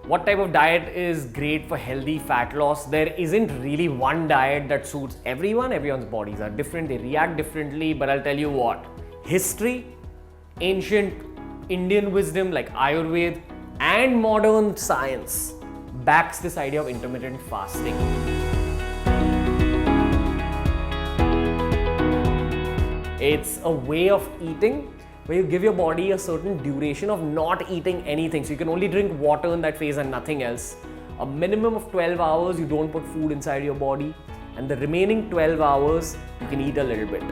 What type of diet is great for healthy fat loss? There isn't really one diet that suits everyone. Everyone's bodies are different, they react differently, but I'll tell you what, history, ancient Indian wisdom like Ayurved and modern science backs this idea of intermittent fasting. It's a way of eating where you give your body a certain duration of not eating anything. So you can only drink water in that phase and nothing else. A minimum of 12 hours you don't put food inside your body, and the remaining 12 hours you can eat a little bit.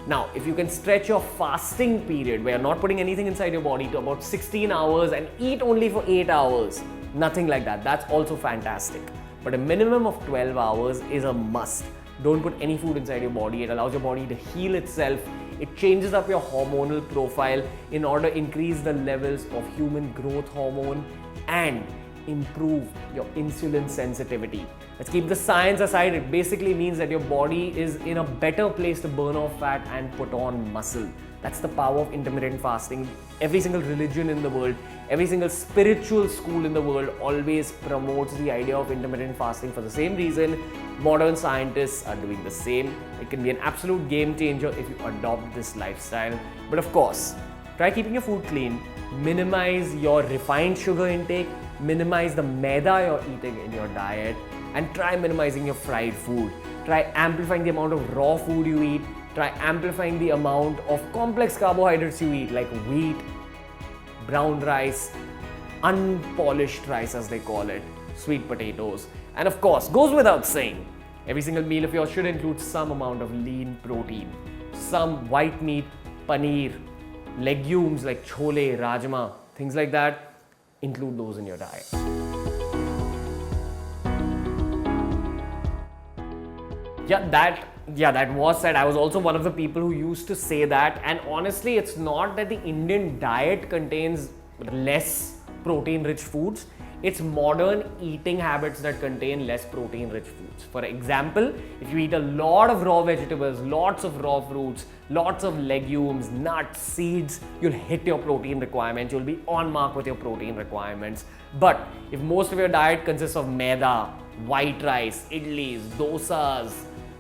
Now, if you can stretch your fasting period where you're not putting anything inside your body to about 16 hours and eat only for 8 hours, nothing like that, that's also fantastic. But a minimum of 12 hours is a must. Don't put any food inside your body. It allows your body to heal itself. It changes up your hormonal profile in order to increase the levels of human growth hormone and improve your insulin sensitivity. Let's keep the science aside. It basically means that your body is in a better place to burn off fat and put on muscle. That's the power of intermittent fasting. Every single religion in the world, every single spiritual school in the world always promotes the idea of intermittent fasting for the same reason. Modern scientists are doing the same. It can be an absolute game changer if you adopt this lifestyle. But of course, try keeping your food clean, minimize your refined sugar intake, minimize the maida you're eating in your diet, and try minimizing your fried food. Try amplifying the amount of raw food you eat. Try amplifying the amount of complex carbohydrates you eat, like wheat, brown rice, unpolished rice as they call it, sweet potatoes. And of course, goes without saying, every single meal of yours should include some amount of lean protein, some white meat, paneer, legumes like chole, rajma, things like that. Include those in your diet. That was said. I was also one of the people who used to say that, and honestly, it's not that the Indian diet contains less protein-rich foods. It's modern eating habits that contain less protein-rich foods. For example, if you eat a lot of raw vegetables, lots of raw fruits, lots of legumes, nuts, seeds, you'll hit your protein requirements. You'll be on mark with your protein requirements. But if most of your diet consists of maida, white rice, idlis, dosas,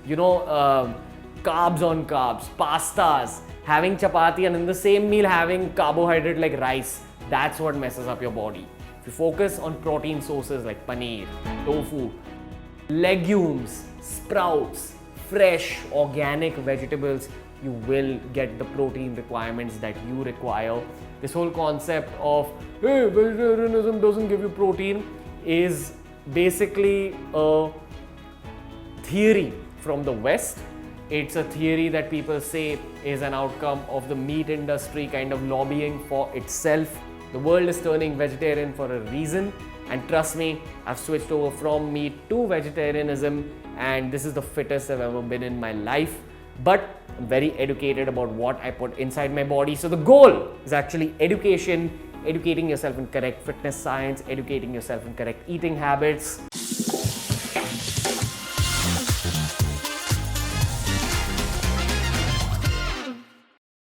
carbs on carbs, pastas, having chapati, and in the same meal having carbohydrate like rice, that's what messes up your body. If you focus on protein sources like paneer, tofu, legumes, sprouts, fresh organic vegetables, you will get the protein requirements that you require. This whole concept of, hey, vegetarianism doesn't give you protein is basically a theory from the West. It's a theory that people say is an outcome of the meat industry kind of lobbying for itself. The world is turning vegetarian for a reason, and trust me, I've switched over from meat to vegetarianism, and this is the fittest I've ever been in my life. But I'm very educated about what I put inside my body. So the goal is actually education, educating yourself in correct fitness science, educating yourself in correct eating habits.